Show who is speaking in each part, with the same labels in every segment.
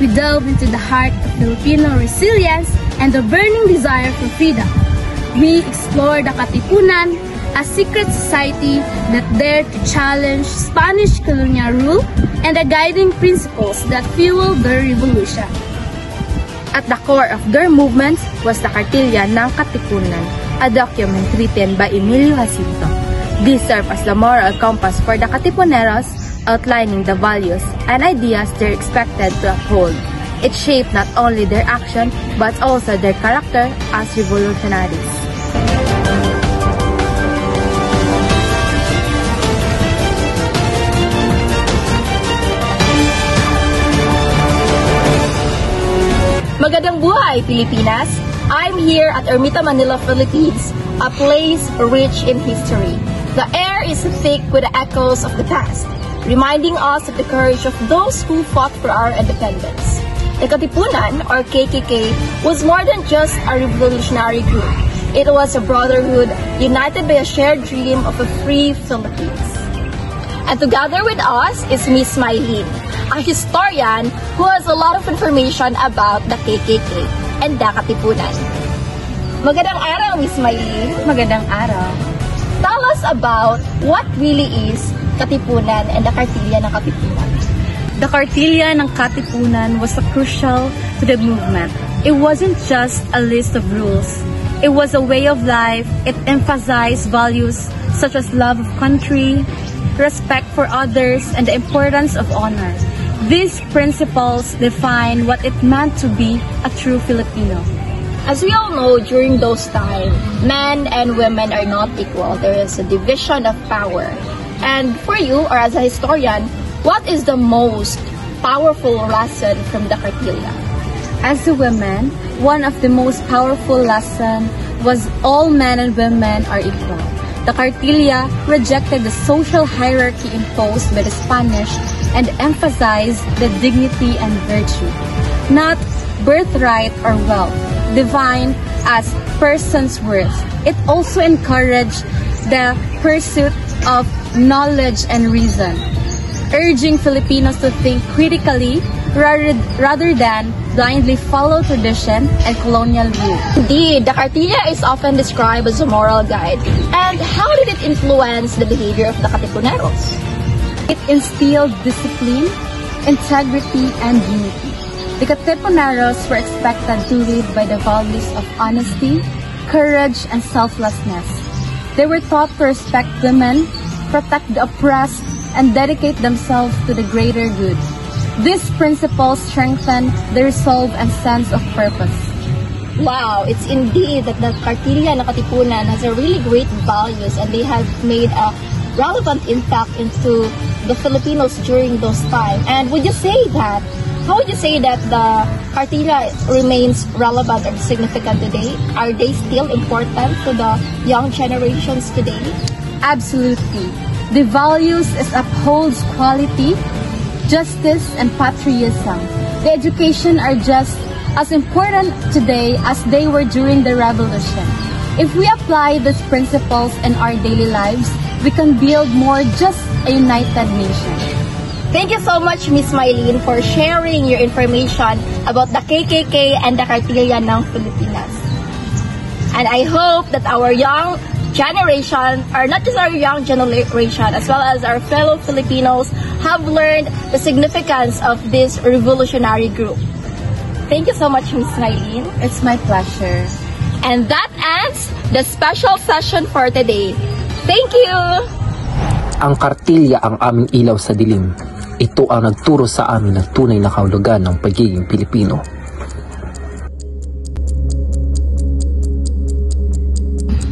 Speaker 1: we delve into the heart of Filipino resilience and the burning desire for freedom. We explore the Katipunan, a secret society that dared to challenge Spanish colonial rule and the guiding principles that fueled their revolution. At the core of their movement was the Kartilya ng Katipunan, a document written by Emilio Jacinto. This served as the moral compass for the Katipuneros, outlining the values and ideas they're expected to uphold. It shaped not only their action but also their character as revolutionaries.
Speaker 2: Magandang buhay, Pilipinas! I'm here at Ermita, Manila, Philippines, a place rich in history. The air is thick with the echoes of the past, reminding us of the courage of those who fought for our independence. The Katipunan, or KKK, was more than just a revolutionary group. It was a brotherhood united by a shared dream of a free Philippines. And together with us is Miss Maylene, a historian who has a lot of information about the KKK and the Katipunan. Magandang araw, Miss Maylene.
Speaker 1: Magandang araw.
Speaker 2: Tell us about what really is Katipunan and the Kartilya ng Katipunan.
Speaker 1: The Kartilya ng Katipunan was crucial to the movement. It wasn't just a list of rules. It was a way of life. It emphasized values such as love of country, respect for others, and the importance of honor. These principles define what it meant to be a true Filipino.
Speaker 2: As we all know, during those times, men and women are not equal. There is a division of power. And for you, or as a historian, what is the most powerful lesson from the Kartilya?
Speaker 1: As a woman, one of the most powerful lessons was all men and women are equal. The Kartilya rejected the social hierarchy imposed by the Spanish and emphasized the dignity and virtue, not birthright or wealth, defined as person's worth. It also encouraged the pursuit of knowledge and reason, urging Filipinos to think critically rather than blindly follow tradition and colonial view.
Speaker 2: Indeed, the Kartilya is often described as a moral guide. And how did it influence the behavior of the Katipuneros?
Speaker 1: It instilled discipline, integrity, and unity. The Katipuneros were expected to live by the values of honesty, courage, and selflessness. They were taught to respect women, protect the oppressed, and dedicate themselves to the greater good. These principles strengthen their resolve and sense of purpose.
Speaker 2: Wow, it's indeed that the Kartilya ng Katipunan has a really great values and they have made a relevant impact into the Filipinos during those times. And how would you say that the Kartilya remains relevant or significant today? Are they still important to the young generations today?
Speaker 1: Absolutely. The values upholds quality, justice, and patriotism. The education are just as important today as they were during the revolution. If we apply these principles in our daily lives, we can build more just a united nation.
Speaker 2: Thank you so much, Miss Maylene, for sharing your information about the KKK and the Kartilya ng Pilipinas. And I hope that our young generation, or not just our young generation, as well as our fellow Filipinos, have learned the significance of this revolutionary group. Thank you so much, Ms. Maylene.
Speaker 1: It's my pleasure.
Speaker 2: And that ends the special session for today. Thank you!
Speaker 3: Ang Kartilya ang aming ilaw sa dilim. Ito ang nagturo sa amin ng tunay na kahulugan ng pagiging Pilipino.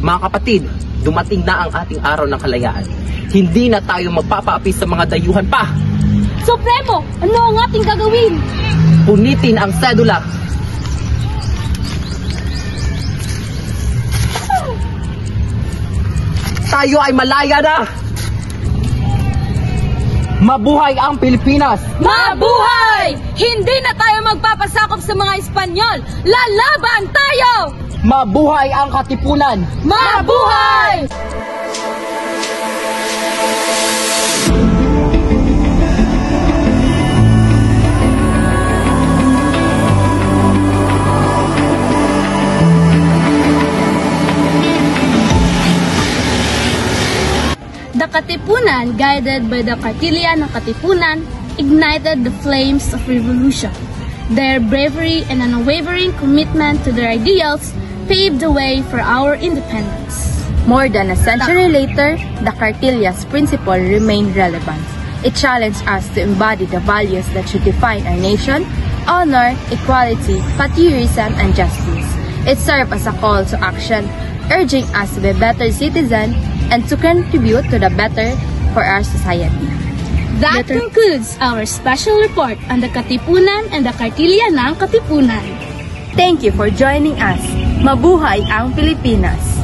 Speaker 3: Mga kapatid, dumating na ang ating araw ng kalayaan. Hindi na tayo magpapaapi sa mga dayuhan pa.
Speaker 2: Supremo, ano ang ating gagawin?
Speaker 3: Punitin ang sedula. Tayo ay malaya na. Mabuhay ang Pilipinas!
Speaker 2: Mabuhay! Hindi na tayo magpapasakop sa mga Espanyol! Lalaban tayo!
Speaker 3: Mabuhay ang Katipunan!
Speaker 2: Mabuhay!
Speaker 1: Katipunan, guided by the Kartilya ng Katipunan, ignited the flames of revolution. Their bravery and unwavering commitment to their ideals paved the way for our independence.
Speaker 2: More than a century later, the Kartilya's principle remained relevant. It challenged us to embody the values that should define our nation: honor, equality, patriotism, and justice. It served as a call to action, urging us to be better citizens and to contribute to the better for our society.
Speaker 1: That concludes our special report on the Katipunan and the Kartilya ng Katipunan.
Speaker 2: Thank you for joining us. Mabuhay ang Pilipinas!